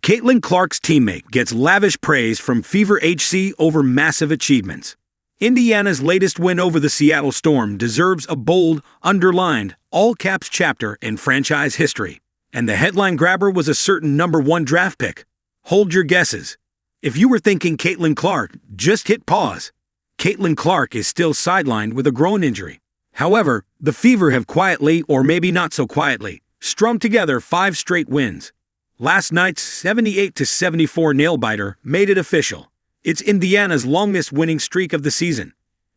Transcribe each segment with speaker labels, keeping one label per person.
Speaker 1: Caitlin Clark's teammate gets lavish praise from Fever HC over massive achievements. Indiana's latest win over the Seattle Storm deserves a bold, underlined, all-caps chapter in franchise history. And the headline grabber was a certain #1 draft pick. Hold your guesses. If you were thinking Caitlin Clark, just hit pause. Caitlin Clark is still sidelined with a groin injury. However, the Fever have quietly, or maybe not so quietly, strung together 5 straight wins. Last night's 78-74 nail-biter made it official. It's Indiana's longest winning streak of the season.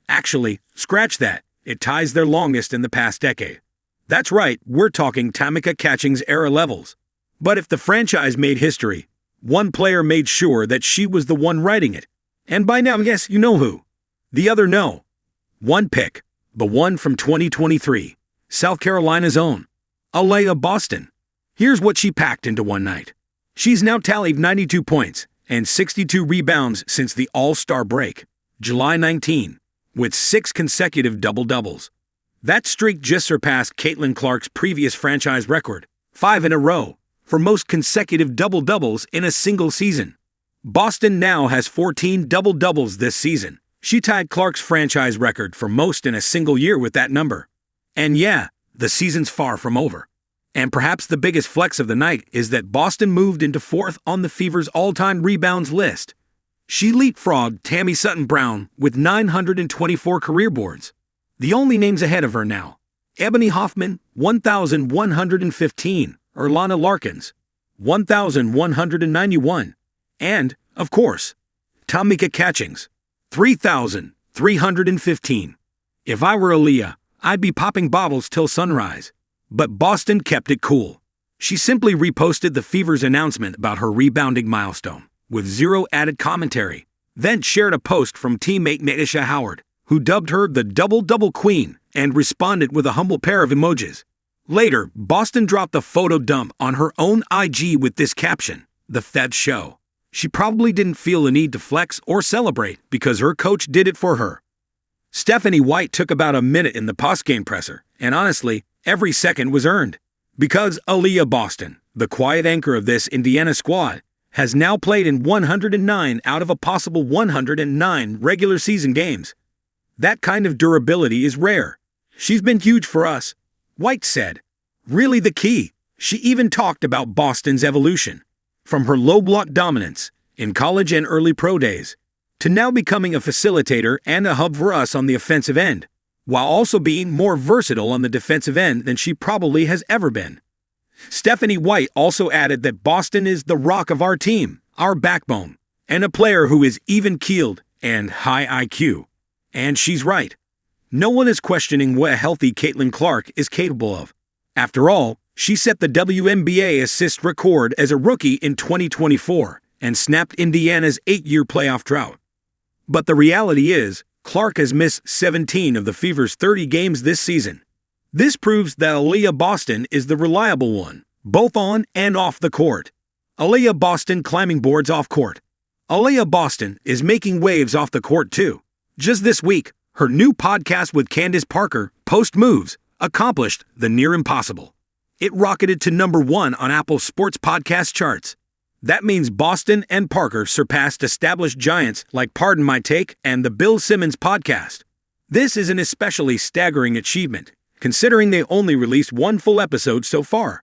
Speaker 1: Actually, scratch that, it ties their longest in the past decade. That's right, we're talking Tamika Catchings-era levels. But if the franchise made history, one player made sure that she was the one writing it. And by now, yes, you know who. The other no. One pick, the one from 2023, South Carolina's own, Aliyah Boston. Here's what she packed into one night. She's now tallied 92 points and 62 rebounds since the All-Star break, July 19, with 6 consecutive double-doubles. That streak just surpassed Caitlin Clark's previous franchise record, 5 in a row, for most consecutive double-doubles in a single season. Boston now has 14 double-doubles this season. She tied Clark's franchise record for most in a single year with that number. And yeah, the season's far from over. And perhaps the biggest flex of the night is that Boston moved into 4th on the Fever's all-time rebounds list. She leapfrogged Tammy Sutton-Brown with 924 career boards. The only names ahead of her now: Ebony Hoffman, 1,115, Erlana Larkins, 1,191, and, of course, Tamika Catchings, 3,315. If I were Aliyah, I'd be popping bottles till sunrise. But Boston kept it cool. She simply reposted the Fever's announcement about her rebounding milestone, with 0 added commentary, then shared a post from teammate Natasha Howard, who dubbed her the double-double queen, and responded with a humble pair of emojis. Later, Boston dropped a photo dump on her own IG with this caption, "The Fed Show." She probably didn't feel the need to flex or celebrate because her coach did it for her. Stephanie White took about a minute in the postgame presser, and honestly, every second was earned. Because Aliyah Boston, the quiet anchor of this Indiana squad, has now played in 109 out of a possible 109 regular season games. That kind of durability is rare. She's been huge for us, White said. Really the key. She even talked about Boston's evolution. From her low-block dominance in college and early pro days, to now becoming a facilitator and a hub for us on the offensive end, while also being more versatile on the defensive end than she probably has ever been. Stephanie White also added that Boston is the rock of our team, our backbone, and a player who is even-keeled and high IQ. And she's right. No one is questioning what a healthy Caitlin Clark is capable of. After all, she set the WNBA assist record as a rookie in 2024 and snapped Indiana's 8-year playoff drought. But the reality is, Clark has missed 17 of the Fever's 30 games this season. This proves that Aliyah Boston is the reliable one, both on and off the court. Aliyah Boston climbing boards off court. Aliyah Boston is making waves off the court too. Just this week, her new podcast with Candace Parker, Post Moves, accomplished the near impossible. It rocketed to #1 on Apple Sports podcast charts. That means Boston and Parker surpassed established giants like Pardon My Take and the Bill Simmons podcast. This is an especially staggering achievement, considering they only released 1 full episode so far.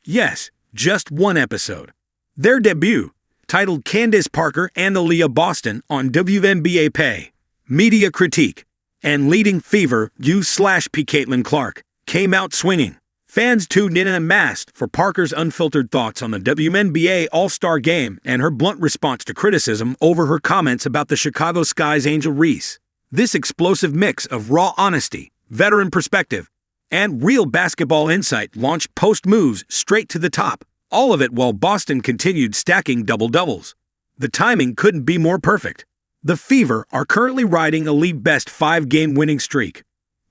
Speaker 1: Yes, just 1 episode. Their debut, titled Candace Parker and Aliyah Boston on WNBA Pay, Media Critique, and Leading Fever U/P Caitlin Clark, came out swinging. Fans tuned in en masse for Parker's unfiltered thoughts on the WNBA All-Star Game and her blunt response to criticism over her comments about the Chicago Sky's Angel Reese. This explosive mix of raw honesty, veteran perspective, and real basketball insight launched Post Moves straight to the top, all of it while Boston continued stacking double-doubles. The timing couldn't be more perfect. The Fever are currently riding a league-best 5-game winning streak.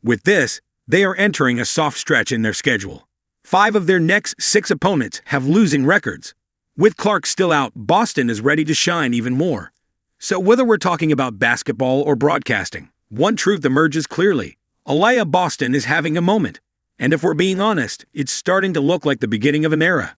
Speaker 1: With this, they are entering a soft stretch in their schedule. 5 of their next 6 opponents have losing records. With Clark still out, Boston is ready to shine even more. So whether we're talking about basketball or broadcasting, one truth emerges clearly. Aliyah Boston is having a moment. And if we're being honest, it's starting to look like the beginning of an era.